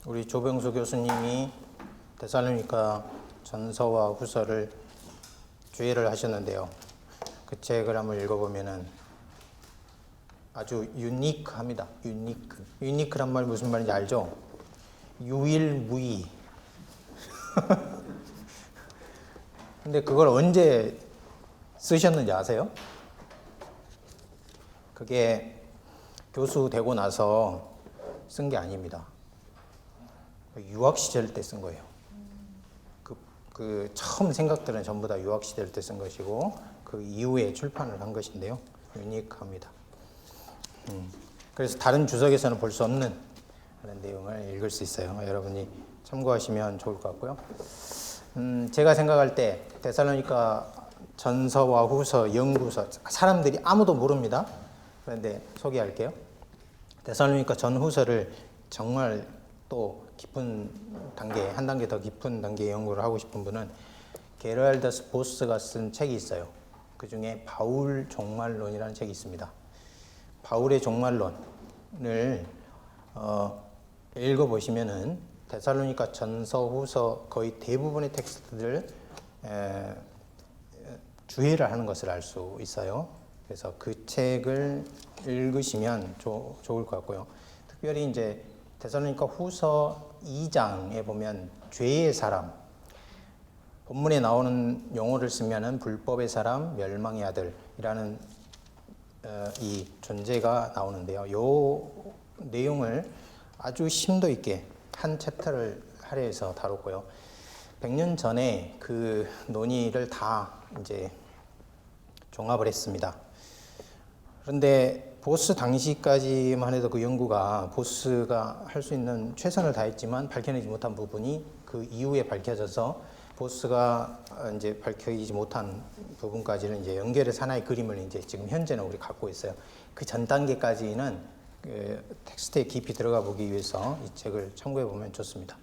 우리 조병수 교수님이 데살로니가 전서와 후서를 주의를 하셨는데요. 그 책을 한번 읽어보면은 아주 유니크합니다. 유니크란 말 무슨 말인지 알죠? 유일무이. 근데 그걸 언제 쓰셨는지 아세요? 그게 교수 되고 나서 쓴 게 아닙니다. 유학 시절 때 쓴 거예요. 그 처음 생각들은 전부 다 유학 시절 때 쓴 것이고 그 이후에 출판을 한 것인데요. 유니크합니다. 그래서 다른 주석에서는 볼 수 없는 그런 내용을 읽을 수 있어요. 여러분이 참고하시면 좋을 것 같고요. 제가 생각할 때 데살로니가 전서와 후서, 영구서 사람들이 아무도 모릅니다. 그런데 소개할게요. 데살로니가 전후서를 정말 또 깊은 단계, 한 단계 더 깊은 단계 연구를 하고 싶은 분은 게르알더스 보스가 쓴 책이 있어요. 그 중에 바울 종말론이라는 책이 있습니다. 바울의 종말론을 읽어보시면은 데살로니가 전서, 후서 거의 대부분의 텍스트들 주의를 하는 것을 알 수 있어요. 그래서 그 책을 읽으시면 좋을 것 같고요. 특별히 이제 데살로니가 후서 2장에 보면 죄의 사람, 본문에 나오는 용어를 쓰면은 불법의 사람, 멸망의 아들이라는 이 존재가 나오는데요. 요 내용을 아주 심도 있게 한 챕터를 할애해서 다뤘고요. 100년 전에 그 논의를 다 이제 종합을 했습니다. 그런데 보스 당시까지만 해도 그 연구가 보스가 할 수 있는 최선을 다했지만 밝혀내지 못한 부분이 그 이후에 밝혀져서 보스가 이제 밝혀지지 못한 부분까지는 이제 연결해서 하나의 그림을 이제 지금 현재는 우리 갖고 있어요. 그 전 단계까지는 그 텍스트에 깊이 들어가 보기 위해서 이 책을 참고해 보면 좋습니다.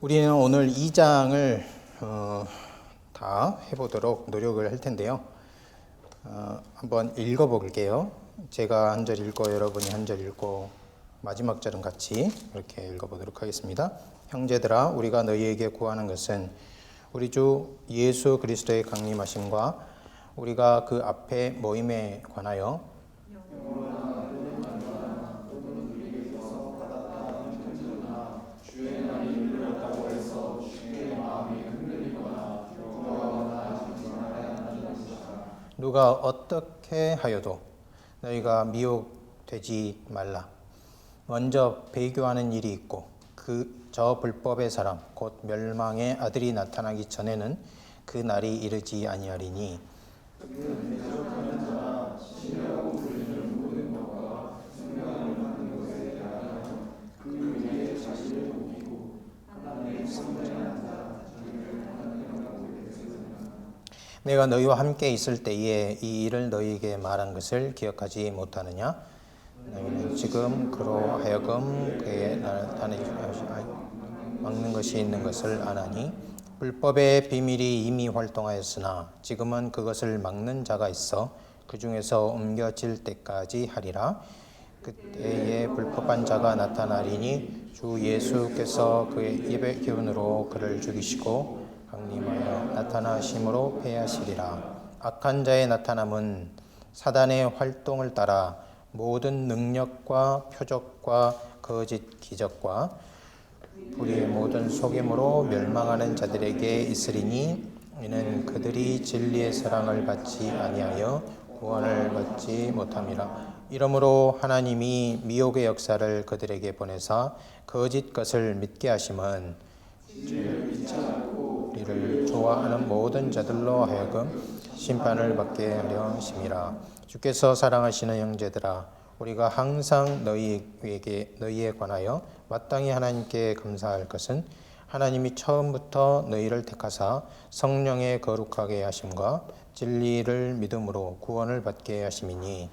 우리는 오늘 2장을 다 해보도록 노력을 할 텐데요. 한번 읽어볼게요. 제가 한 절 읽고 여러분이 한 절 읽고 마지막 절은 같이 이렇게 읽어보도록 하겠습니다. 형제들아, 우리가 너희에게 구하는 것은 우리 주 예수 그리스도의 강림하심과 우리가 그 앞에 모임에 관하여 누가 어떻게 하여도 너희가 미혹되지 말라. 먼저 배교하는 일이 있고 저 불법의 사람 곧 멸망의 아들이 나타나기 전에는 그 날이 이르지 아니하리니 내가 너희와 함께 있을 때에 이 일을 너희에게 말한 것을 기억하지 못하느냐? 너희는 지금 그로 하여금 그의 나타내지 막는 것이 있는 것을 아나니 불법의 비밀이 이미 활동하였으나 지금은 그것을 막는 자가 있어 그 중에서 옮겨질 때까지 하리라. 그때에 불법한 자가 나타나리니 주 예수께서 그의 입의 기운으로 그를 죽이시고 강림하여 나타나심으로 패하시리라. 악한 자의 나타남은 사단의 활동을 따라 모든 능력과 표적과 거짓 기적과 우리의 모든 속임으로 멸망하는 자들에게 있으리니 이는 그들이 진리의 사랑을 받지 아니하여 구원을 받지 못함이라. 이러므로 하나님이 미혹의 역사를 그들에게 보내사 거짓 것을 믿게 하심은 우리를 좋아하는 모든 자들로 하여금 심판을 받게 하려 하심이라. 주께서 사랑하시는 형제들아, 우리가 항상 너희에 관하여 마땅히 하나님께 감사할 것은 하나님이 처음부터 너희를 택하사 성령의 거룩하게 하심과 진리를 믿음으로 구원을 받게 하심이니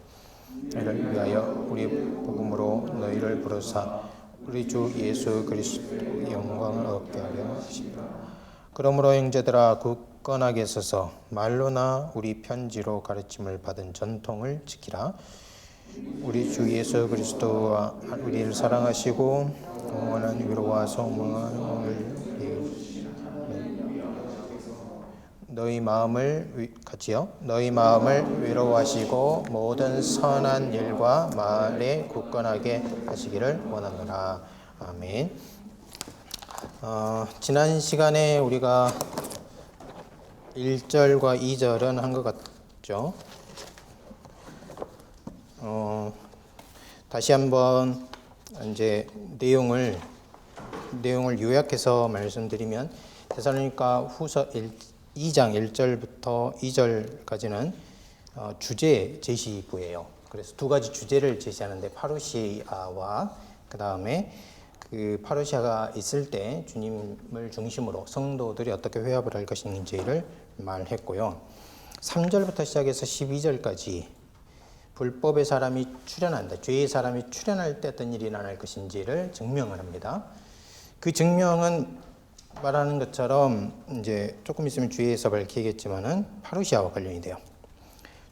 이를 위하여 우리 복음으로 너희를 부르사 우리 주 예수 그리스도의 영광을 얻게 하려 하심이라. 그러므로 형제들아, 굳건하게 서서 말로나 우리 편지로 가르침을 받은 전통을 지키라. 우리 주 예수 그리스도와 우리를 사랑하시고 영원한 위로와 소망을 너희 마음을 같이요. 너희 마음을 위로하시고 모든 선한 일과 말에 굳건하게 하시기를 원하노라. 아멘. 지난 시간에 우리가 1절과 2절은 한 것 같죠. 다시 한번 이제 내용을 요약해서 말씀드리면 데살로니가 후서 2장 1절부터 2절까지는 주제 제시부예요. 그래서 두 가지 주제를 제시하는데 파루시아와 그 다음에 그 파루시아가 있을 때 주님을 중심으로 성도들이 어떻게 회합을 할 것인지를 말했고요. 3절부터 시작해서 12절까지 불법의 사람이 출현한다. 죄의 사람이 출현할 때 어떤 일이 일어날 것인지를 증명을 합니다. 그 증명은 말하는 것처럼 이제 조금 있으면 주의해서 밝히겠지만은 파루시아와 관련이 돼요.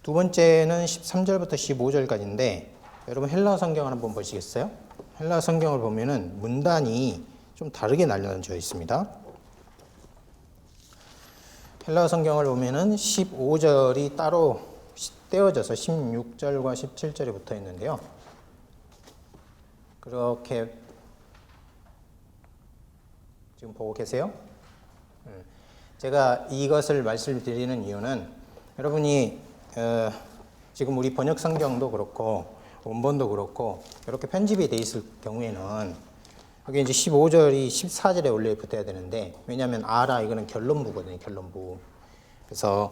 두 번째는 13절부터 15절까지인데 여러분 헬라어 성경을 한번 보시겠어요? 헬라어 성경을 보면은 문단이 좀 다르게 나뉘어져 있습니다. 헬라어 성경을 보면은 15절이 따로 떼어져서 16절과 17절에 붙어 있는데요. 그렇게 지금 보고 계세요? 제가 이것을 말씀드리는 이유는 여러분이 지금 우리 번역 성경도 그렇고 원본도 그렇고 이렇게 편집이 돼 있을 경우에는 여기 이제 15절이 14절에 올려 붙어야 되는데 왜냐하면 알아 이거는 결론부거든요. 결론부. 그래서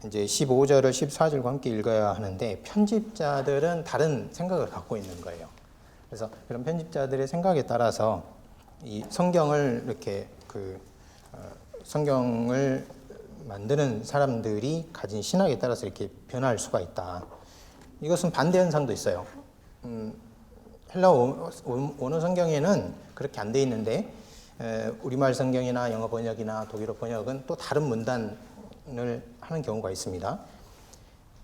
이제 15절을 14절과 함께 읽어야 하는데 편집자들은 다른 생각을 갖고 있는 거예요. 그래서 그런 편집자들의 생각에 따라서 이 성경을 이렇게 성경을 만드는 사람들이 가진 신학에 따라서 이렇게 변할 수가 있다. 이것은 반대 현상도 있어요. 헬라어 원어 성경에는 그렇게 안 돼 있는데 우리말 성경이나 영어 번역이나 독일어 번역은 또 다른 문단을 하는 경우가 있습니다.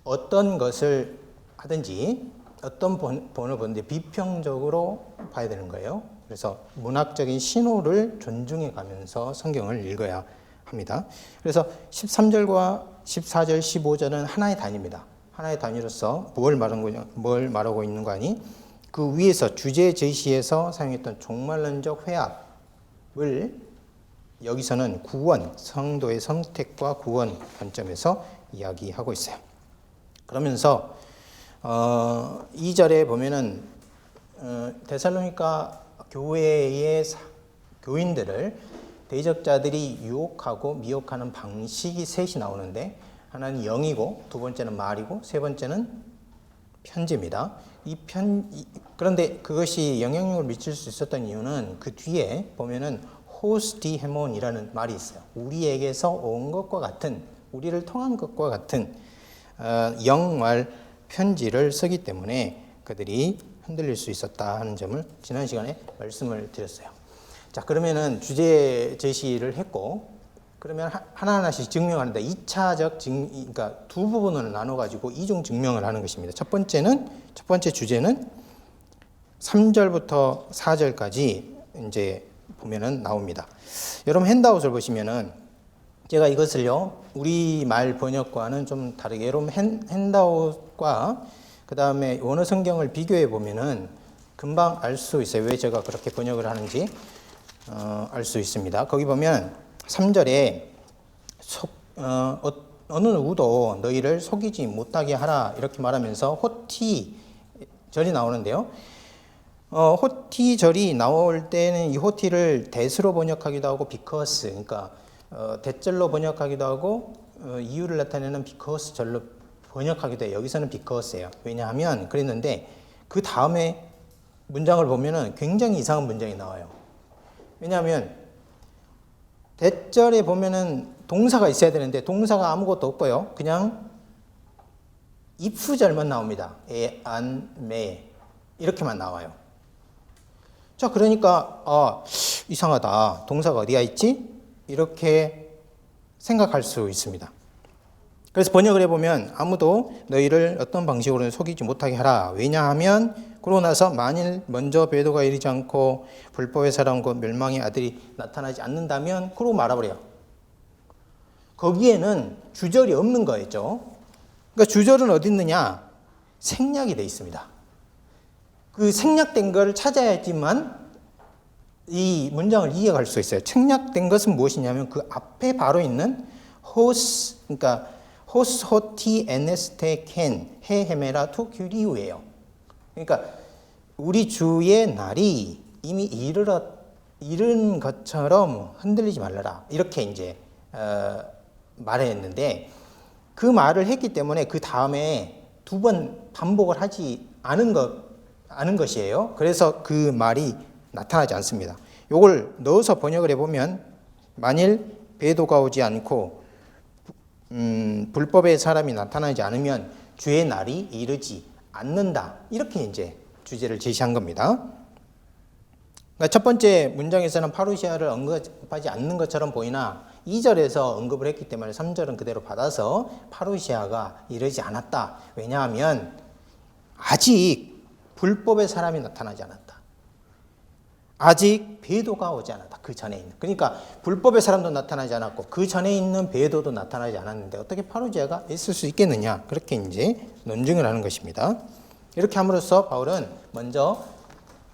어떤 것을 하든지 어떤 본을 보는데 비평적으로 봐야 되는 거예요. 그래서 문학적인 신호를 존중해 가면서 성경을 읽어야 합니다. 그래서 13절과 14절, 15절은 하나의 단위입니다. 하나의 단위로서 뭘 말하고 있는 거 아니? 그 위에서 주제 제시에서 사용했던 종말론적 회합을 여기서는 구원, 성도의 선택과 구원 관점에서 이야기하고 있어요. 그러면서 2절에 보면은 데살로니가 교회의 교인들을 대적자들이 유혹하고 미혹하는 방식이 셋이 나오는데 하나는 영이고 두 번째는 말이고 세 번째는 편지입니다. 그런데 그것이 영향력을 미칠 수 있었던 이유는 그 뒤에 보면은 호스티 헤몬이라는 말이 있어요. 우리에게서 온 것과 같은 우리를 통한 것과 같은 영말 편지를 쓰기 때문에 그들이 흔들릴 수 있었다 하는 점을 지난 시간에 말씀을 드렸어요. 자, 그러면은 주제 제시를 했고, 그러면 하나하나씩 증명하는데 2차적 그러니까 두 부분으로 나눠가지고 이중 증명을 하는 것입니다. 첫 번째 주제는 3절부터 4절까지 이제 보면은 나옵니다. 여러분 핸드아웃을 보시면은 제가 이것을요 우리말 번역과는 좀 다르게 여러분 핸드아웃과 그 다음에 원어 성경을 비교해 보면은 금방 알 수 있어요. 왜 제가 그렇게 번역을 하는지 알 수 있습니다. 거기 보면 3절에 어느 누구도 너희를 속이지 못하게 하라 이렇게 말하면서 호티절이 나오는데요. 호티절이 나올 때는 이 호티를 대수로 번역하기도 하고 because 그러니까 대절로 번역하기도 하고 이유를 나타내는 because 절로 번역하기도 해요. 여기서는 because예요. 왜냐하면 그랬는데 그 다음에 문장을 보면은 굉장히 이상한 문장이 나와요. 왜냐하면 대절에 보면은 동사가 있어야 되는데 동사가 아무것도 없고요. 그냥 if절만 나옵니다. 에, 안, 매 이렇게만 나와요. 자, 그러니까 이상하다. 동사가 어디가 있지? 이렇게 생각할 수 있습니다. 그래서 번역을 해보면 아무도 너희를 어떤 방식으로는 속이지 못하게 하라. 왜냐하면 그러고 나서 만일 먼저 배도가 이르지 않고 불법의 사람과 멸망의 아들이 나타나지 않는다면 그러고 말아버려요. 거기에는 주절이 없는 거였죠. 그러니까 주절은 어디 있느냐? 생략이 되어 있습니다. 그 생략된 것을 찾아야지만 이 문장을 이해할 수 있어요. 생략된 것은 무엇이냐면 그 앞에 바로 있는 호스, 그러니까 호스 호티 에네스테 켄 헤헤메라 투 규리우예요. 그러니까 우리 주의 날이 이미 이른 것처럼 흔들리지 말라라. 이렇게 이제 말했는데 그 말을 했기 때문에 그 다음에 두 번 반복을 하지 않은 것이에요. 그래서 그 말이 나타나지 않습니다. 이걸 넣어서 번역을 해보면 만일 배도가 오지 않고 불법의 사람이 나타나지 않으면 주의 날이 이르지 않는다. 이렇게 이제 주제를 제시한 겁니다. 그러니까 첫 번째 문장에서는 파루시아를 언급하지 않는 것처럼 보이나 2절에서 언급을 했기 때문에 3절은 그대로 받아서 파루시아가 이르지 않았다. 왜냐하면 아직 불법의 사람이 나타나지 않았다. 아직 배도가 오지 않았다. 그 전에 있는. 그러니까 불법의 사람도 나타나지 않았고 그 전에 있는 배도도 나타나지 않았는데 어떻게 파루시아가 있을 수 있겠느냐. 그렇게 이제 논증을 하는 것입니다. 이렇게 함으로써 바울은 먼저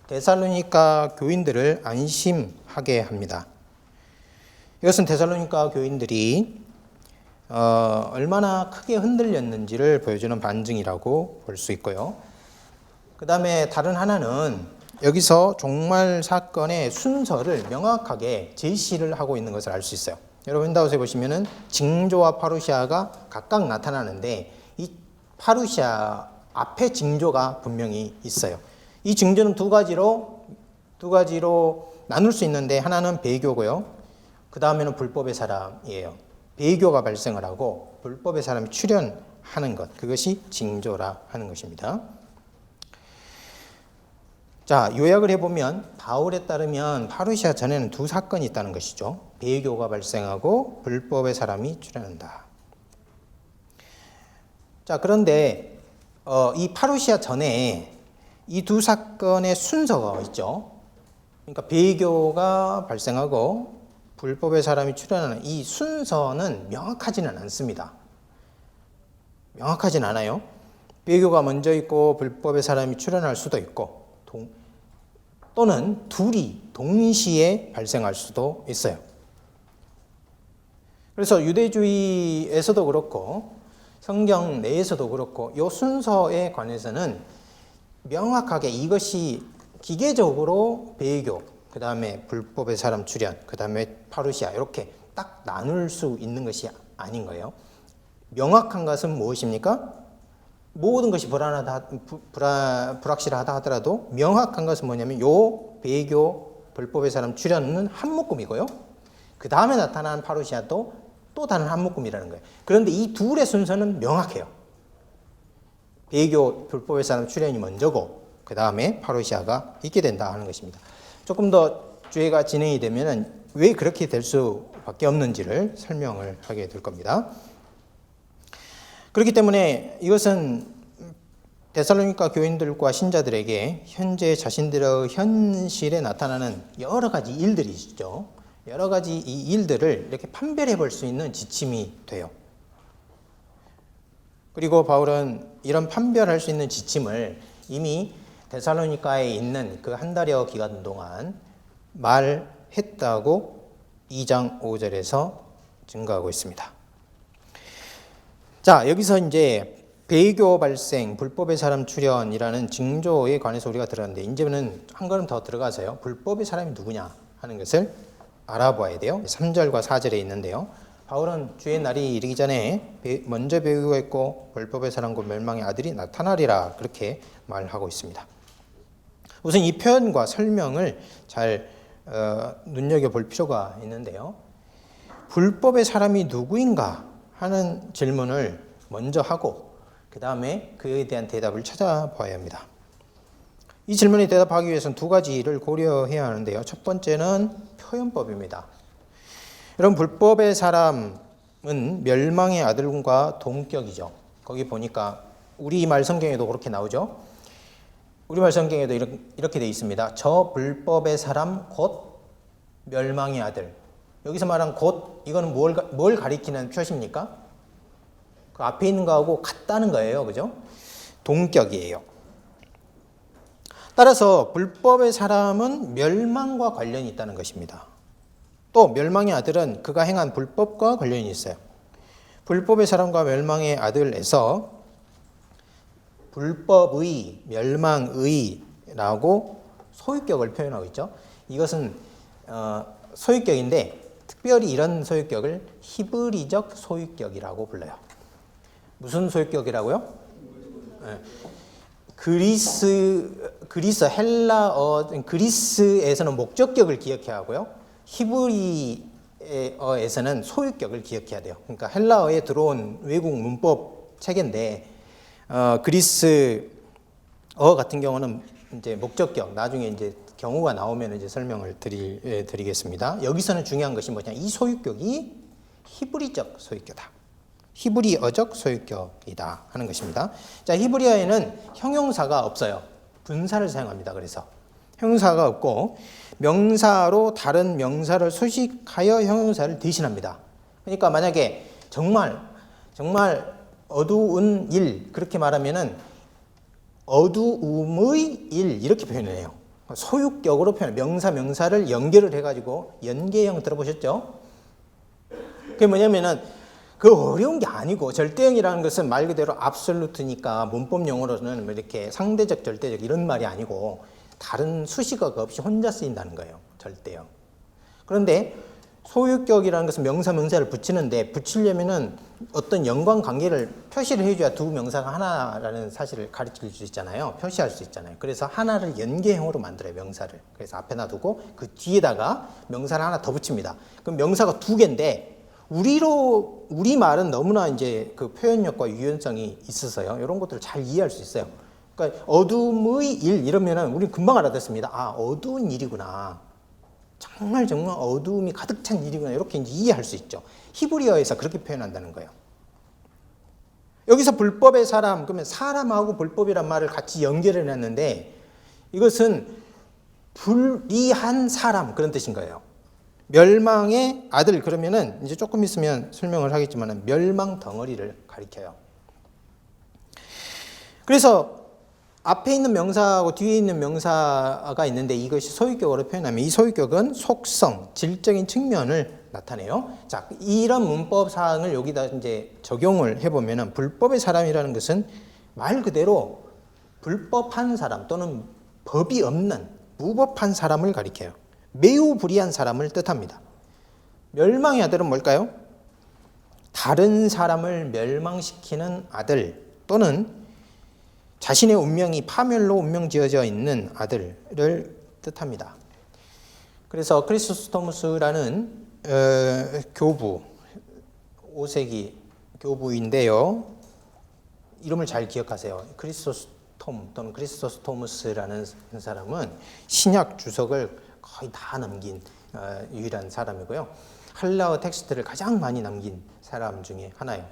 데살로니가 교인들을 안심하게 합니다. 이것은 데살로니가 교인들이 얼마나 크게 흔들렸는지를 보여주는 반증이라고 볼 수 있고요. 그 다음에 다른 하나는 여기서 종말 사건의 순서를 명확하게 제시를 하고 있는 것을 알 수 있어요. 여러분 윈다우스에 보시면은 징조와 파루시아가 각각 나타나는데 이 파루시아 앞에 징조가 분명히 있어요. 이 징조는 두 가지로 나눌 수 있는데 하나는 배교고요. 그 다음에는 불법의 사람이에요. 배교가 발생을 하고 불법의 사람이 출현하는 것, 그것이 징조라 하는 것입니다. 자, 요약을 해보면 바울에 따르면 파루시아 전에는 두 사건이 있다는 것이죠. 배교가 발생하고 불법의 사람이 출현한다. 자, 그런데 이 파루시아 전에 이 두 사건의 순서가 있죠. 그러니까 배교가 발생하고 불법의 사람이 출현하는 이 순서는 명확하지는 않습니다. 명확하진 않아요. 배교가 먼저 있고 불법의 사람이 출현할 수도 있고 또는 둘이 동시에 발생할 수도 있어요. 그래서 유대주의에서도 그렇고 성경 내에서도 그렇고 이 순서에 관해서는 명확하게 이것이 기계적으로 배교, 그 다음에 불법의 사람 출현, 그 다음에 파루시아 이렇게 딱 나눌 수 있는 것이 아닌 거예요. 명확한 것은 무엇입니까? 모든 것이 불확실하다 하더라도 명확한 것은 뭐냐면 요 배교, 불법의 사람 출현은 한 묶음이고요. 그 다음에 나타나는 파루시아도 또 다른 한 묶음이라는 거예요. 그런데 이 둘의 순서는 명확해요. 배교, 불법의 사람 출현이 먼저고 그 다음에 파루시아가 있게 된다 하는 것입니다. 조금 더 주의가 진행이 되면 왜 그렇게 될 수밖에 없는지를 설명을 하게 될 겁니다. 그렇기 때문에 이것은 데살로니가 교인들과 신자들에게 현재 자신들의 현실에 나타나는 여러 가지 일들이 있죠. 여러 가지 이 일들을 이렇게 판별해 볼 수 있는 지침이 돼요. 그리고 바울은 이런 판별할 수 있는 지침을 이미 데살로니가에 있는 그 한 달여 기간 동안 말했다고 2장 5절에서 증거하고 있습니다. 자, 여기서 이제 배교 발생, 불법의 사람 출현이라는 징조에 관해서 우리가 들었는데 이제는 한 걸음 더 들어가서요. 불법의 사람이 누구냐 하는 것을 알아봐야 돼요. 3절과 4절에 있는데요. 바울은 주의 날이 이르기 전에 먼저 배교가 있고 불법의 사람과 멸망의 아들이 나타나리라 그렇게 말하고 있습니다. 우선 이 표현과 설명을 잘 눈여겨볼 필요가 있는데요. 불법의 사람이 누구인가 하는 질문을 먼저 하고 그 다음에 그에 대한 대답을 찾아봐야 합니다. 이 질문에 대답하기 위해서는 두 가지를 고려해야 하는데요. 첫 번째는 표현법입니다. 여러분, 불법의 사람 멸망의 아들과 동격이죠. 거기 보니까 우리말 성경에도 그렇게 나오죠. 우리말 성경에도 이렇게 되어 있습니다. 저 불법의 사람 곧 멸망의 아들. 여기서 말한 곧, 이거는 뭘 가리키는 표시입니까? 그 앞에 있는 거하고 같다는 거예요. 그죠? 동격이에요. 따라서 불법의 사람은 멸망과 관련이 있다는 것입니다. 또 멸망의 아들은 그가 행한 불법과 관련이 있어요. 불법의 사람과 멸망의 아들에서 불법의, 멸망의라고 소유격을 표현하고 있죠. 이것은 소유격인데 특별히 이런 소유격을 히브리적 소유격이라고 불러요. 무슨 소유격이라고요? 그리스에서는 목적격을 기억해야 하고요. 히브리어에서는 소유격을 기억해야 돼요. 그러니까 헬라어에 들어온 외국 문법 체계인데 그리스어 같은 경우는 이제 목적격, 나중에 이제 경우가 나오면 이제 설명을 드리겠습니다. 여기서는 중요한 것이 뭐냐? 이 소유격이 히브리적 소유격이다. 히브리어적 소유격이다 하는 것입니다. 자, 히브리어에는 형용사가 없어요. 분사를 사용합니다. 그래서 형용사가 없고 명사로 다른 명사를 수식하여 형용사를 대신합니다. 그러니까 만약에 정말 어두운 일 그렇게 말하면은 어두움의 일 이렇게 표현을 해요. 소유격으로 명사를 연결을 해가지고 연계형 들어보셨죠? 그게 뭐냐면은 그 어려운 게 아니고 절대형이라는 것은 말 그대로 absolute니까 문법 용어로는 이렇게 상대적, 절대적 이런 말이 아니고 다른 수식어가 없이 혼자 쓰인다는 거예요. 절대형. 그런데 소유격이라는 것은 명사를 붙이는데 붙이려면은 어떤 연관관계를 표시를 해줘야 두 명사가 하나라는 사실을 가르칠 수 있잖아요. 표시할 수 있잖아요. 그래서 하나를 연계형으로 만들어요. 명사를. 그래서 앞에 놔두고 그 뒤에다가 명사를 하나 더 붙입니다. 그럼 명사가 두 개인데 우리말은 너무나 이제 그 표현력과 유연성이 있어서요. 이런 것들을 잘 이해할 수 있어요. 그러니까 어둠의 일 이러면은 우리 금방 알아듣습니다. 아, 어두운 일이구나. 정말 어두움이 가득 찬 일이구나. 이렇게 이제 이해할 수 있죠. 히브리어에서 그렇게 표현한다는 거예요. 여기서 불법의 사람, 그러면 사람하고 불법이란 말을 같이 연결해 놨는데 이것은 불의한 사람 그런 뜻인 거예요. 멸망의 아들 그러면은 이제 조금 있으면 설명을 하겠지만 멸망 덩어리를 가리켜요. 그래서 앞에 있는 명사하고 뒤에 있는 명사가 있는데 이것이 소유격으로 표현하면 이 소유격은 속성, 질적인 측면을 나타내요. 자, 이런 문법 사항을 여기다 이제 적용을 해보면은 불법의 사람이라는 것은 말 그대로 불법한 사람 또는 법이 없는 무법한 사람을 가리켜요. 매우 불의한 사람을 뜻합니다. 멸망의 아들은 뭘까요? 다른 사람을 멸망시키는 아들 또는 자신의 운명이 파멸로 운명 지어져 있는 아들을 뜻합니다. 그래서 크리소스토무스라는 교부, 5세기 교부인데요. 이름을 잘 기억하세요. 크리소스톰 또는 크리소스토무스라는 사람은 신약 주석을 거의 다 남긴 유일한 사람이고요. 헬라어 텍스트를 가장 많이 남긴 사람 중에 하나예요.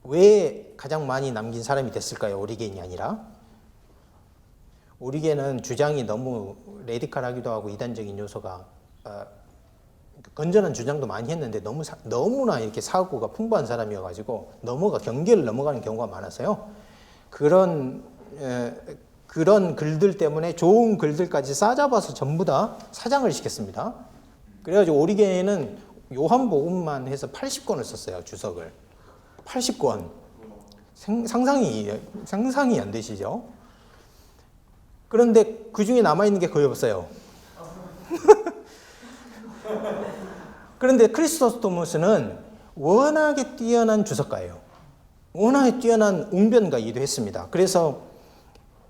왜 가장 많이 남긴 사람이 됐을까요? 오리겐이 아니라. 오리겐은 주장이 너무 레디컬하기도 하고 이단적인 요소가 건전한 주장도 많이 했는데 너무나 이렇게 사고가 풍부한 사람이어가지고 경계를 넘어가는 경우가 많아서요. 그런 글들 때문에 좋은 글들까지 싸잡아서 전부 다 사장을 시켰습니다. 그래가지고 오리겐은 요한복음만 해서 80권을 썼어요. 주석을. 80권. 상상이 안 되시죠? 그런데 그 중에 남아있는 게 거의 없어요. 그런데 크리소스토무스는 워낙에 뛰어난 주석가예요. 워낙에 뛰어난 웅변가이기도 했습니다. 그래서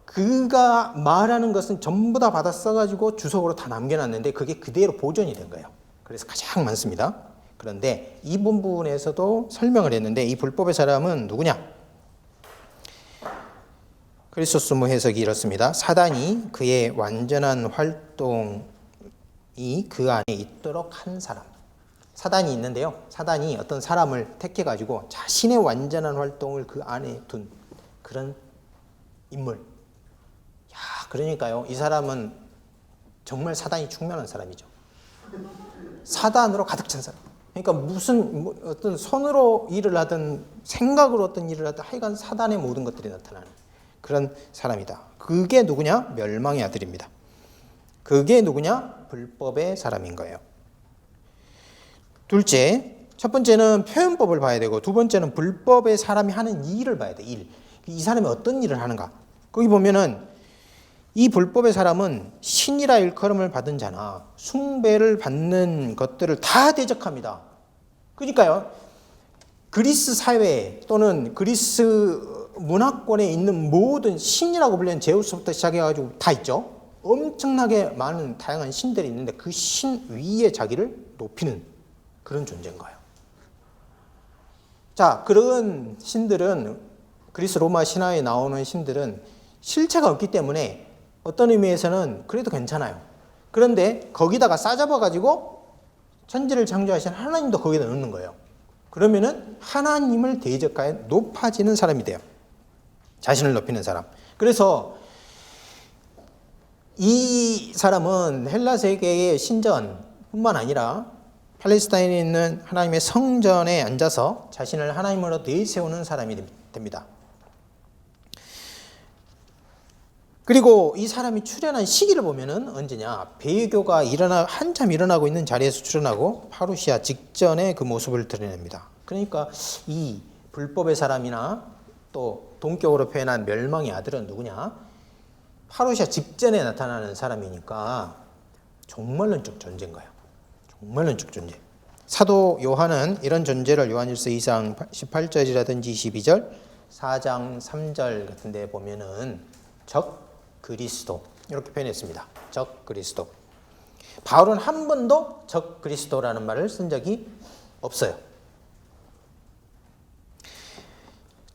그가 말하는 것은 전부 다 받아 써가지고 주석으로 다 남겨놨는데 그게 그대로 보존이 된 거예요. 그래서 가장 많습니다. 그런데 이 부분에서도 설명을 했는데 이 불법의 사람은 누구냐? 크리소스토무 해석이 이렇습니다. 사단이 그의 완전한 활동이 그 안에 있도록 한 사람. 사단이 있는데요. 사단이 어떤 사람을 택해가지고 자신의 완전한 활동을 그 안에 둔 그런 인물. 야, 그러니까요. 이 사람은 정말 사단이 충만한 사람이죠. 사단으로 가득 찬 사람. 그러니까 무슨 어떤 손으로 일을 하든 생각으로 어떤 일을 하든 하여간 사단의 모든 것들이 나타나는 그런 사람이다. 그게 누구냐? 멸망의 아들입니다. 그게 누구냐? 불법의 사람인 거예요. 둘째, 첫 번째는 표현법을 봐야 되고 두 번째는 불법의 사람이 하는 일을 봐야 돼. 일. 이 사람이 어떤 일을 하는가. 거기 보면은 이 불법의 사람은 신이라 일컬음을 받은 자나 숭배를 받는 것들을 다 대적합니다. 그러니까요. 그리스 사회 또는 그리스 문화권에 있는 모든 신이라고 불리는 제우스부터 시작해가지고 다 있죠. 엄청나게 많은 다양한 신들이 있는데 그 신 위에 자기를 높이는 그런 존재인 거예요. 자, 그런 신들은 그리스 로마 신화에 나오는 신들은 실체가 없기 때문에 어떤 의미에서는 그래도 괜찮아요. 그런데 거기다가 싸잡아가지고 천지를 창조하신 하나님도 거기다 넣는 거예요. 그러면은 하나님을 대적하여 높아지는 사람이 돼요. 자신을 높이는 사람. 그래서 이 사람은 헬라 세계의 신전뿐만 아니라 팔레스타인에 있는 하나님의 성전에 앉아서 자신을 하나님으로 내세우는 사람이 됩니다. 그리고 이 사람이 출현한 시기를 보면은 언제냐? 배교가 한참 일어나고 있는 자리에서 출현하고 파루시아 직전의 그 모습을 드러냅니다. 그러니까 이 불법의 사람이나 또 동격으로 표현한 멸망의 아들은 누구냐? 파루시아 직전에 나타나는 사람이니까 종말론적 존재인 거예요. 종말론적 존재. 사도 요한은 이런 존재를 요한일서 2장 18절이라든지 22절, 4장 3절 같은 데 보면은 적 그리스도 이렇게 표현했습니다. 적 그리스도. 바울은 한 번도 적 그리스도라는 말을 쓴 적이 없어요.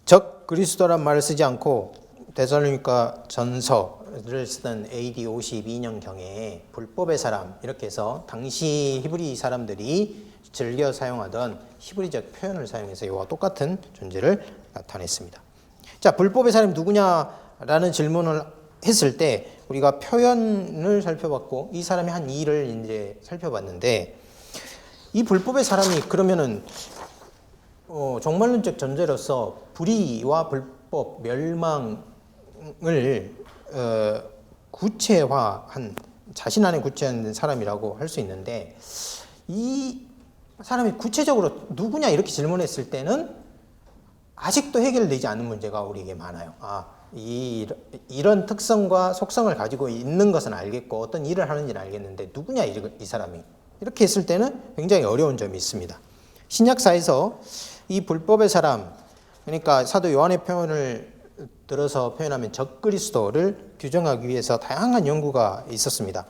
적 그리스도란 말을 쓰지 않고 데살로니가 전서를 쓰던 AD 52년경에 불법의 사람 이렇게 해서 당시 히브리 사람들이 즐겨 사용하던 히브리적 표현을 사용해서 이와 똑같은 존재를 나타냈습니다. 자, 불법의 사람이 누구냐라는 질문을 했을 때 우리가 표현을 살펴봤고 이 사람이 한 일을 이제 살펴봤는데 이 불법의 사람이 그러면은 종말론적 존재로서 불의와 불법, 멸망을 구체화한 자신 안에 구체화된 사람이라고 할 수 있는데 이 사람이 구체적으로 누구냐 이렇게 질문했을 때는 아직도 해결되지 않은 문제가 우리에게 많아요. 이런 특성과 속성을 가지고 있는 것은 알겠고 어떤 일을 하는지는 알겠는데 누구냐 이 사람이 이렇게 했을 때는 굉장히 어려운 점이 있습니다. 신약사에서 이 불법의 사람 그러니까 사도 요한의 표현을 들어서 표현하면 적그리스도를 규정하기 위해서 다양한 연구가 있었습니다.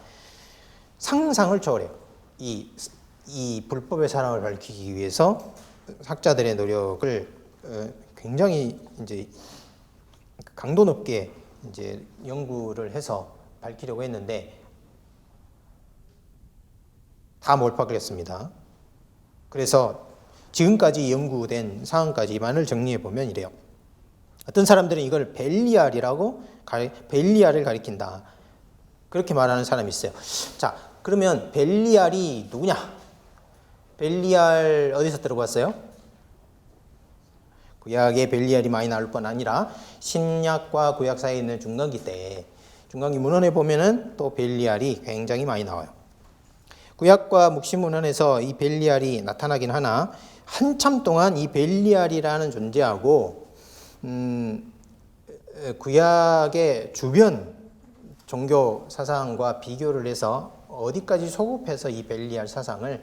상상을 초월해요. 이 불법의 사람을 밝히기 위해서 학자들의 노력을 굉장히 이제 강도 높게 이제 연구를 해서 밝히려고 했는데 다 몰팍을 했습니다. 그래서 지금까지 연구된 사항까지만을 정리해 보면 이래요. 어떤 사람들은 이걸 벨리알을 가리킨다. 그렇게 말하는 사람이 있어요. 자, 그러면 벨리알이 누구냐? 벨리알 어디서 들어봤어요? 구약에 벨리알이 많이 나올 뿐 아니라 신약과 구약 사이에 있는 중간기 때 중간기 문헌에 보면은 또 벨리알이 굉장히 많이 나와요. 구약과 묵시 문헌에서 이 벨리알이 나타나긴 하나 한참 동안 이 벨리알이라는 존재하고 구약의 주변 종교 사상과 비교를 해서 어디까지 소급해서 이 벨리알 사상의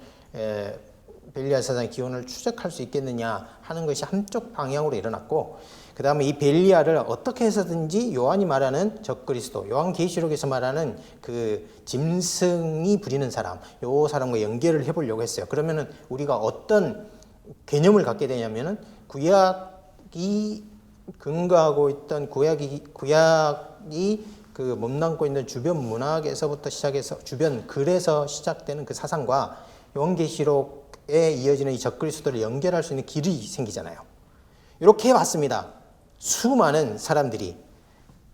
기원을 추적할 수 있겠느냐 하는 것이 한쪽 방향으로 일어났고 그 다음에 이 벨리알을 어떻게 해서든지 요한이 말하는 적그리스도 요한계시록에서 말하는 그 짐승이 부리는 사람 요 사람과 연결을 해보려고 했어요. 그러면은 우리가 어떤 개념을 갖게 되냐면은 구약이 근거하고 있던 구약이 그 몸담고 있는 주변 문학에서부터 시작해서 주변 글에서 시작되는 그 사상과 요한계시록 이어지는 이 적그리스도를 연결할 수 있는 길이 생기잖아요. 이렇게 해왔습니다. 수많은 사람들이.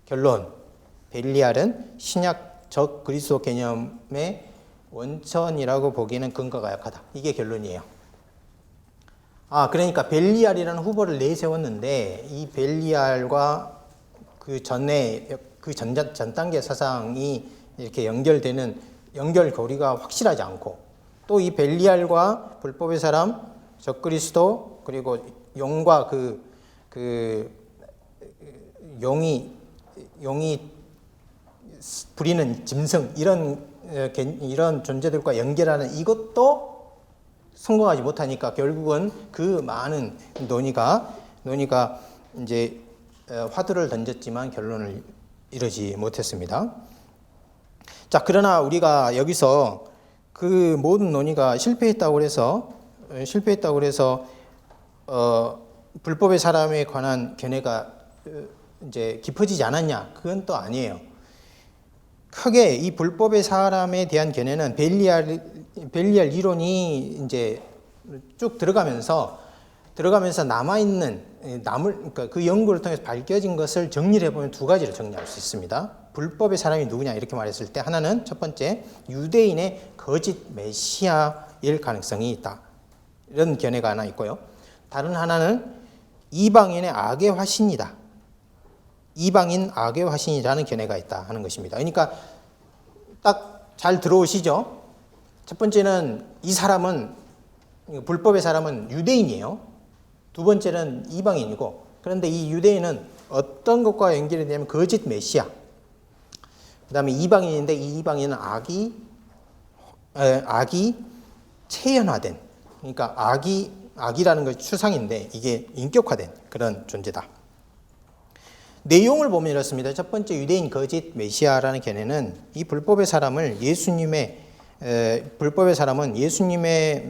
결론, 벨리알은 신약 적그리스도 개념의 원천이라고 보기에는 근거가 약하다. 이게 결론이에요. 그러니까 벨리알이라는 후보를 내세웠는데 이 벨리알과 그 전에 전 단계 사상이 이렇게 연결되는 연결고리가 확실하지 않고, 또 이 벨리알과 불법의 사람, 적그리스도, 그리고 용과 그 용이 부리는 짐승, 이런 존재들과 연결하는 이것도 성공하지 못하니까 결국은 그 많은 논의가 이제 화두를 던졌지만 결론을 이루지 못했습니다. 자, 그러나 우리가 여기서 그 모든 논의가 실패했다고 해서 불법의 사람에 관한 견해가 이제 깊어지지 않았냐? 그건 또 아니에요. 크게 이 불법의 사람에 대한 견해는 벨리알 이론이 이제 쭉 들어가면서 그러니까 그 연구를 통해서 밝혀진 것을 정리를 해보면 두 가지로 정리할 수 있습니다. 불법의 사람이 누구냐 이렇게 말했을 때, 하나는 첫 번째, 유대인의 거짓 메시아일 가능성이 있다. 이런 견해가 하나 있고요. 다른 하나는 이방인의 악의 화신이다. 이방인 악의 화신이라는 견해가 있다 하는 것입니다. 그러니까 딱 잘 들어오시죠? 첫 번째는 불법의 사람은 유대인이에요. 두 번째는 이방인이고, 그런데 이 유대인은 어떤 것과 연결이 되냐면 거짓 메시아. 그 다음에 이방인인데 이 이방인은 악이 체현화된, 그러니까 악이라는 것이 추상인데 이게 인격화된 그런 존재다. 내용을 보면 이렇습니다. 첫 번째, 유대인 거짓 메시아라는 견해는 이 불법의 사람은 예수님의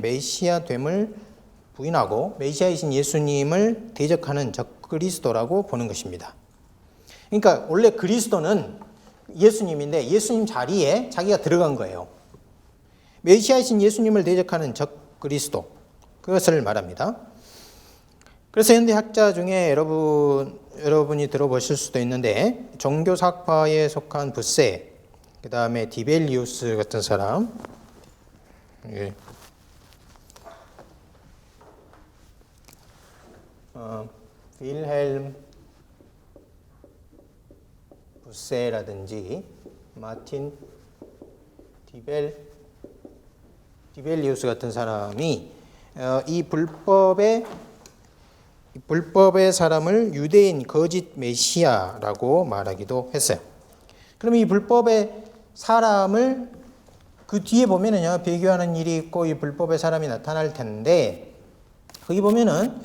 메시아됨을 부인하고 메시아이신 예수님을 대적하는 적그리스도라고 보는 것입니다. 그러니까 원래 그리스도는 예수님인데 예수님 자리에 자기가 들어간 거예요. 메시아이신 예수님을 대적하는 적그리스도, 그것을 말합니다. 그래서 현대 학자 중에 여러분이 들어보실 수도 있는데, 종교사학파에 속한 부세, 그 다음에 디벨리우스 같은 사람, 윌헬m 부세라든지 마틴 디벨리우스 같은 사람이 이 불법의 사람을 유대인 거짓 메시아라고 말하기도 했어요. 그럼 이 불법의 사람을 그 뒤에 보면은요, 배교하는 일이 있고 이 불법의 사람이 나타날 텐데, 거기 보면은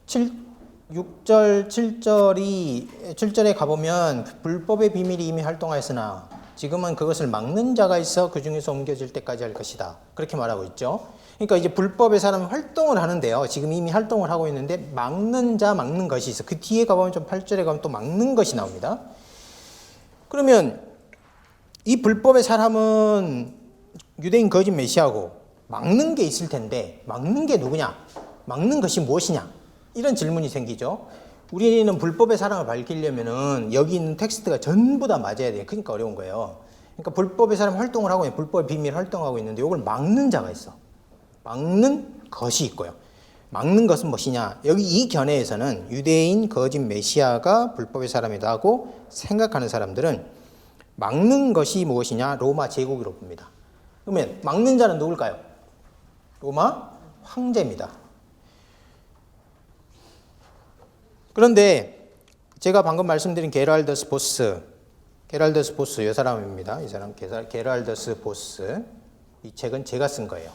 6절, 7절에 가보면 불법의 비밀이 이미 활동하였으나 지금은 그것을 막는 자가 있어 그 중에서 옮겨질 때까지 할 것이다. 그렇게 말하고 있죠. 그러니까 이제 불법의 사람은 활동을 하는데요. 지금 이미 활동을 하고 있는데 막는 것이 있어. 그 뒤에 가보면 좀 8절에 가면 또 막는 것이 나옵니다. 그러면 이 불법의 사람은 유대인 거짓 메시아고 막는 게 있을 텐데 막는 게 누구냐? 막는 것이 무엇이냐? 이런 질문이 생기죠. 우리는 불법의 사랑을 밝히려면은 여기 있는 텍스트가 전부 다 맞아야 돼요. 그러니까 어려운 거예요. 그러니까 불법의 사람 활동을 하고 있는, 불법의 비밀 활동하고 있는데 이걸 막는 자가 있어. 막는 것이 있고요. 막는 것은 무엇이냐? 여기 이 견해에서는 유대인 거짓 메시아가 불법의 사람이라고 생각하는 사람들은 막는 것이 무엇이냐? 로마 제국으로 봅니다. 그러면 막는 자는 누굴까요? 로마 황제입니다. 그런데 제가 방금 말씀드린 게랄더스 보스, 이 사람입니다. 이 사람 게랄더스 보스. 이 책은 제가 쓴 거예요.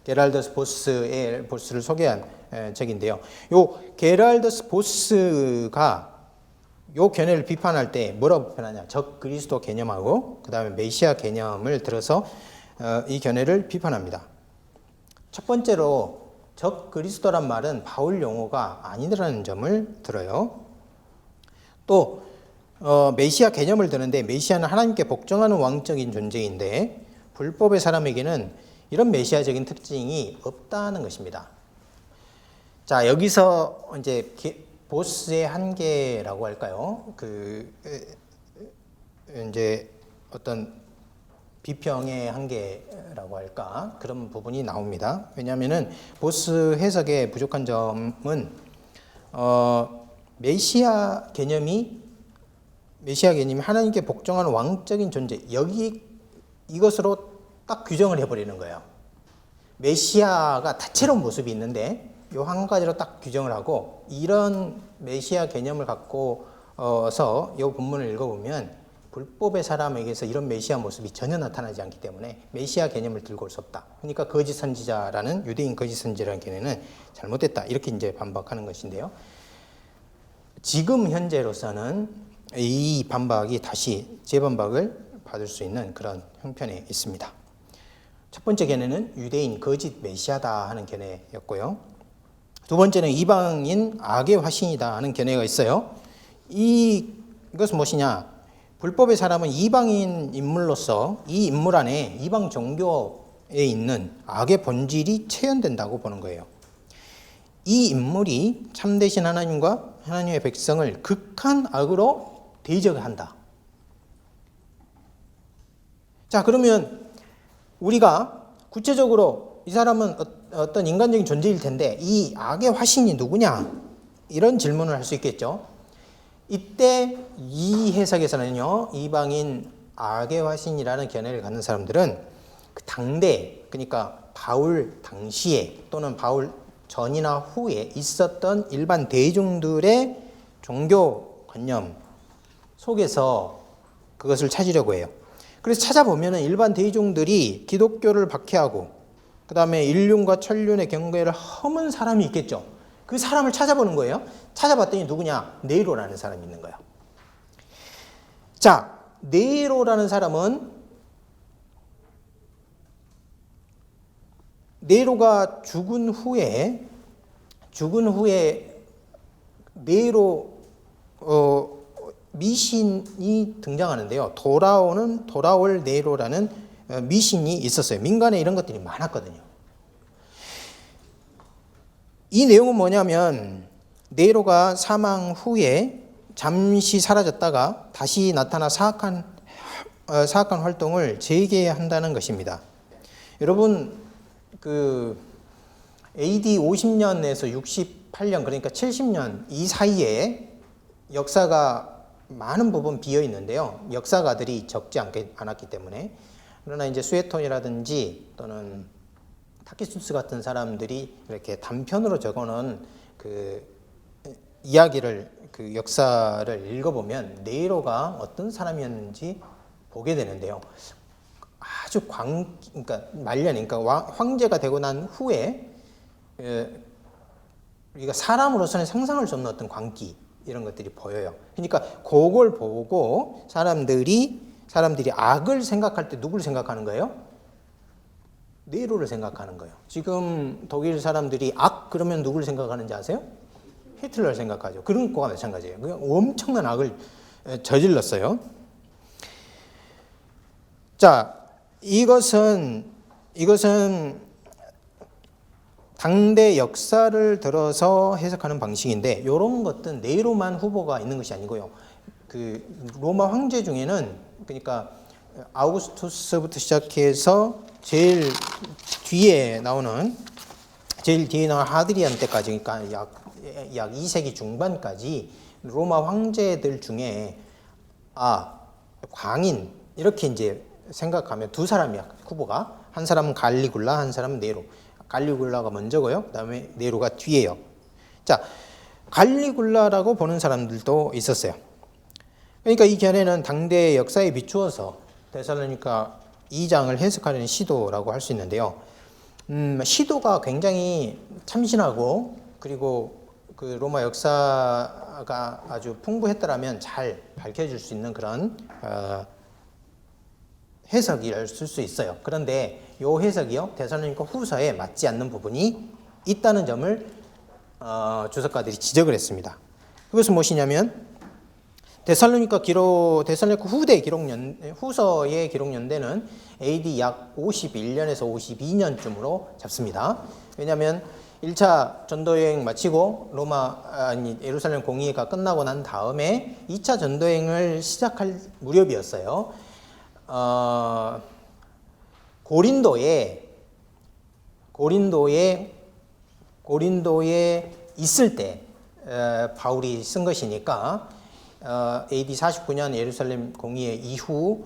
게랄더스 보스를 소개한 책인데요. 요 게랄더스 보스가 요 견해를 비판할 때 뭐라고 비판하냐? 적그리스도 개념하고 그 다음에 메시아 개념을 들어서 이 견해를 비판합니다. 첫 번째로 적그리스도란 말은 바울 용어가 아니라는 점을 들어요. 또 메시아 개념을 드는데 메시아는 하나님께 복종하는 왕적인 존재인데 불법의 사람에게는 이런 메시아적인 특징이 없다는 것입니다. 자, 여기서 이제 보스의 한계라고 할까요? 이제 어떤 비평의 한계라고 할까? 그런 부분이 나옵니다. 왜냐하면은 보스 해석의 부족한 점은 메시아 개념이 하나님께 복종하는 왕적인 존재, 이것으로 딱 규정을 해버리는 거예요. 메시아가 다채로운 모습이 있는데 요 한 가지로 딱 규정을 하고, 이런 메시아 개념을 갖고서 이 본문을 읽어보면 불법의 사람에게서 이런 메시아 모습이 전혀 나타나지 않기 때문에 메시아 개념을 들고 올 수 없다. 그러니까 거짓 선지자라는, 유대인 거짓 선지자라는 개념은 잘못됐다, 이렇게 이제 반박하는 것인데요. 지금 현재로서는 이 반박이 다시 재반박을 받을 수 있는 그런 형편에 있습니다. 첫 번째 견해는 유대인 거짓 메시아다 하는 견해였고요. 두 번째는 이방인 악의 화신이다 하는 견해가 있어요. 이것은 무엇이냐? 불법의 사람은 이방인 인물로서 이 인물 안에 이방 종교에 있는 악의 본질이 체현된다고 보는 거예요. 이 인물이 참되신 하나님과 하나님의 백성을 극한 악으로 대적한다. 자, 그러면 우리가 구체적으로 이 사람은 어떤 인간적인 존재일 텐데 이 악의 화신이 누구냐? 이런 질문을 할 수 있겠죠. 이때 이 해석에서는요, 이방인 악의 화신이라는 견해를 갖는 사람들은 그 당대, 그러니까 바울 당시에 또는 바울 전이나 후에 있었던 일반 대중들의 종교관념 속에서 그것을 찾으려고 해요. 그래서 찾아보면 일반 대중들이 기독교를 박해하고 그 다음에 인륜과 천륜의 경계를 허문 사람이 있겠죠. 그 사람을 찾아보는 거예요. 찾아봤더니 누구냐? 네로라는 사람이 있는 거예요. 자, 네로라는 사람은, 네로가 죽은 후에 네로 미신이 등장하는데요. 돌아올 네로라는 미신이 있었어요. 민간에 이런 것들이 많았거든요. 이 내용은 뭐냐면, 네로가 사망 후에 잠시 사라졌다가 다시 나타나 사악한 활동을 재개한다는 것입니다. 여러분, AD 50년에서 68년, 그러니까 70년 이 사이에 역사가 많은 부분 비어 있는데요. 역사가들이 적지 않았기 때문에. 그러나 이제 수에톤이라든지 또는 타키수스 같은 사람들이 이렇게 단편으로 적어놓은 이야기를, 역사를 읽어보면 네로가 어떤 사람이었는지 보게 되는데요. 아주 그러니까 말년, 그러니까 황제가 되고 난 후에 우리가 사람으로서는 상상할 수 없는 어떤 광기, 이런 것들이 보여요. 그러니까 그걸 보고 사람들이 악을 생각할 때 누구를 생각하는 거예요? 네로를 생각하는 거예요. 지금 독일 사람들이 악 그러면 누구를 생각하는지 아세요? 히틀러를 생각하죠. 그런 거와 마찬가지예요. 그냥 엄청난 악을 저질렀어요. 자, 이것은 당대 역사를 들어서 해석하는 방식인데, 이런 것들은 네로만 후보가 있는 것이 아니고요. 로마 황제 중에는, 그러니까 아우구스투스부터 시작해서 제일 뒤에 나오는 하드리안 때까지, 그러니까 약 2세기 중반까지 로마 황제들 중에 광인, 이렇게 이제 생각하면 두 사람이야, 후보가. 한 사람은 갈리굴라, 한 사람은 네로. 갈리굴라가 먼저고요. 그다음에 네로가 뒤에요. 자, 갈리굴라라고 보는 사람들도 있었어요. 그러니까 이 견해는 당대 역사에 비추어서 데살로니가 2장을 해석하려는 시도라고 할 수 있는데요. 시도가 굉장히 참신하고, 그리고 로마 역사가 아주 풍부했더라면 잘 밝혀질 수 있는 그런 해석이랄 수 있어요. 그런데 이 해석이요, 데살로니가 후서에 맞지 않는 부분이 있다는 점을 주석가들이 지적을 했습니다. 그것은 무엇이냐면, 데살로니가 후대 후서의 기록 연대는 AD 약 51년에서 52년쯤으로 잡습니다. 왜냐하면 1차 전도여행 마치고 예루살렘 공의회가 끝나고 난 다음에 2차 전도여행을 시작할 무렵이었어요. 고린도에 있을 때 바울이 쓴 것이니까 AD 49년 예루살렘 공의회 이후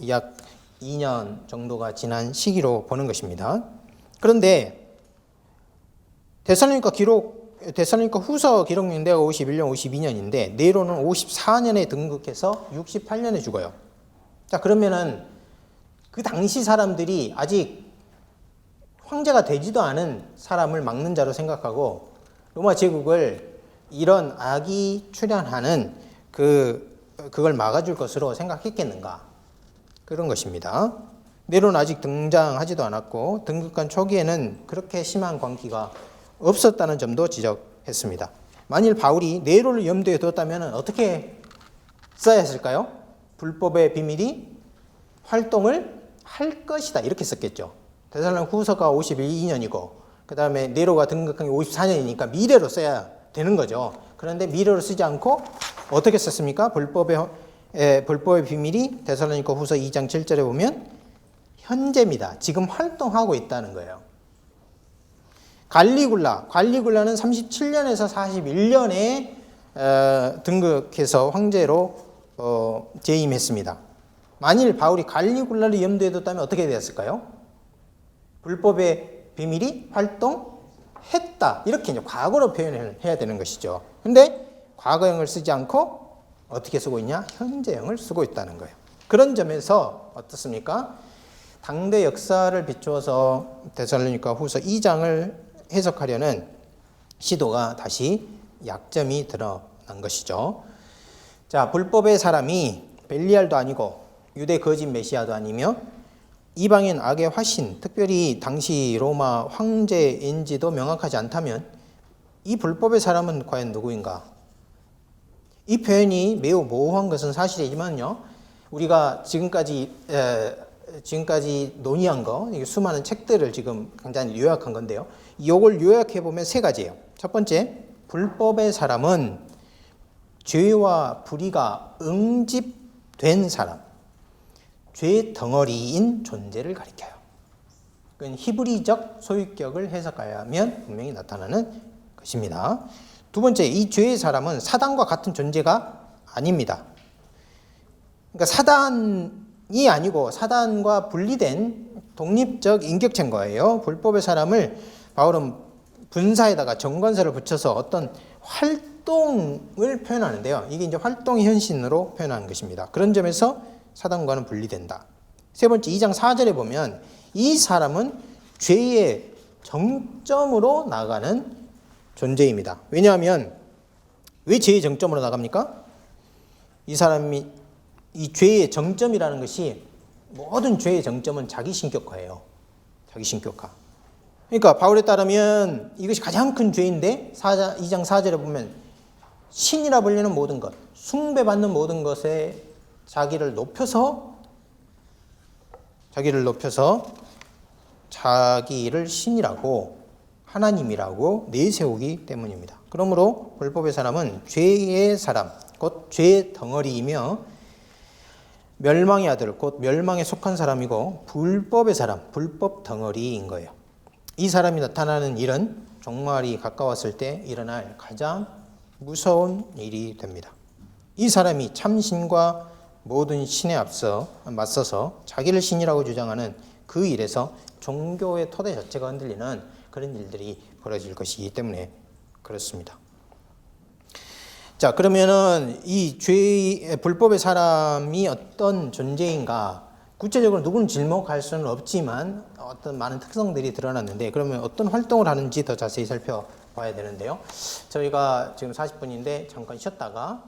약 2년 정도가 지난 시기로 보는 것입니다. 그런데 데살로니가 후서 기록 연대가 51년, 52년인데 네로는 54년에 등극해서 68년에 죽어요. 자, 그러면은 그 당시 사람들이 아직 황제가 되지도 않은 사람을 막는 자로 생각하고 로마 제국을 이런 악이 출현하는 그걸 막아줄 것으로 생각했겠는가? 그런 것입니다. 네로는 아직 등장하지도 않았고 등극한 초기에는 그렇게 심한 광기가 없었다는 점도 지적했습니다. 만일 바울이 네로를 염두에 뒀다면 어떻게 써야 했을까요? 불법의 비밀이 활동을 할 것이다 이렇게 썼겠죠. 데살로니가 후서가 52년이고 그 다음에 네로가 등극한 게 54년이니까 미래로 써야 되는 거죠. 그런데 미래로 쓰지 않고 어떻게 썼습니까? 불법의 비밀이 데살로니가 후서 2장 7절에 보면 현재입니다. 지금 활동하고 있다는 거예요. 갈리굴라는 37년에서 41년에 등극해서 황제로 재임했습니다. 만일 바울이 갈리굴라를 염두에 뒀다면 어떻게 되었을까요? 불법의 비밀이 활동했다. 이렇게 이제 과거로 표현을 해야 되는 것이죠. 근데 과거형을 쓰지 않고 어떻게 쓰고 있냐? 현재형을 쓰고 있다는 거예요. 그런 점에서 어떻습니까? 당대 역사를 비추어서 데살로니가 후서 2장을 해석하려는 시도가 다시 약점이 드러난 것이죠. 자, 불법의 사람이 벨리알도 아니고 유대 거짓 메시아도 아니며 이방인 악의 화신, 특별히 당시 로마 황제인지도 명확하지 않다면 이 불법의 사람은 과연 누구인가? 이 표현이 매우 모호한 것은 사실이지만요. 우리가 지금까지 논의한 거, 수많은 책들을 지금 간단히 요약한 건데요. 이걸 요약해 보면 세 가지예요. 첫 번째, 불법의 사람은 죄와 불의가 응집된 사람, 죄 덩어리인 존재를 가리켜요. 그건 히브리적 소유격을 해석하면 분명히 나타나는 것입니다. 두 번째, 이 죄의 사람은 사단과 같은 존재가 아닙니다. 그러니까 사단이 아니고 사단과 분리된 독립적 인격체인 거예요. 불법의 사람을 바울은 분사에다가 정관사를 붙여서 어떤 활동을 표현하는데요. 이게 이제 활동의 현신으로 표현하는 것입니다. 그런 점에서 사단과는 분리된다. 세 번째, 2장 4절에 보면 이 사람은 죄의 정점으로 나가는 존재입니다. 왜냐하면 왜 죄의 정점으로 나갑니까? 이 죄의 정점이라는 것이 모든 죄의 정점은 자기 신격화예요. 자기 신격화. 그러니까 바울에 따르면 이것이 가장 큰 죄인데 2장 4절에 보면 신이라 불리는 모든 것, 숭배받는 모든 것에 자기를 높여서 자기를 신이라고 하나님이라고 내세우기 때문입니다. 그러므로 불법의 사람은 죄의 사람, 곧 죄의 덩어리이며 멸망의 아들, 곧 멸망에 속한 사람이고 불법의 사람, 불법 덩어리인 거예요. 이 사람이 나타나는 일은 종말이 가까웠을 때 일어날 가장 무서운 일이 됩니다. 이 사람이 참신과 모든 신에 맞서서 자기를 신이라고 주장하는 그 일에서 종교의 토대 자체가 흔들리는 그런 일들이 벌어질 것이기 때문에 그렇습니다. 자, 그러면은 이 불법의 사람이 어떤 존재인가? 구체적으로 누구는 지목할 수는 없지만 어떤 많은 특성들이 드러났는데 그러면 어떤 활동을 하는지 더 자세히 살펴봐야 되는데요. 저희가 지금 40분인데 잠깐 쉬었다가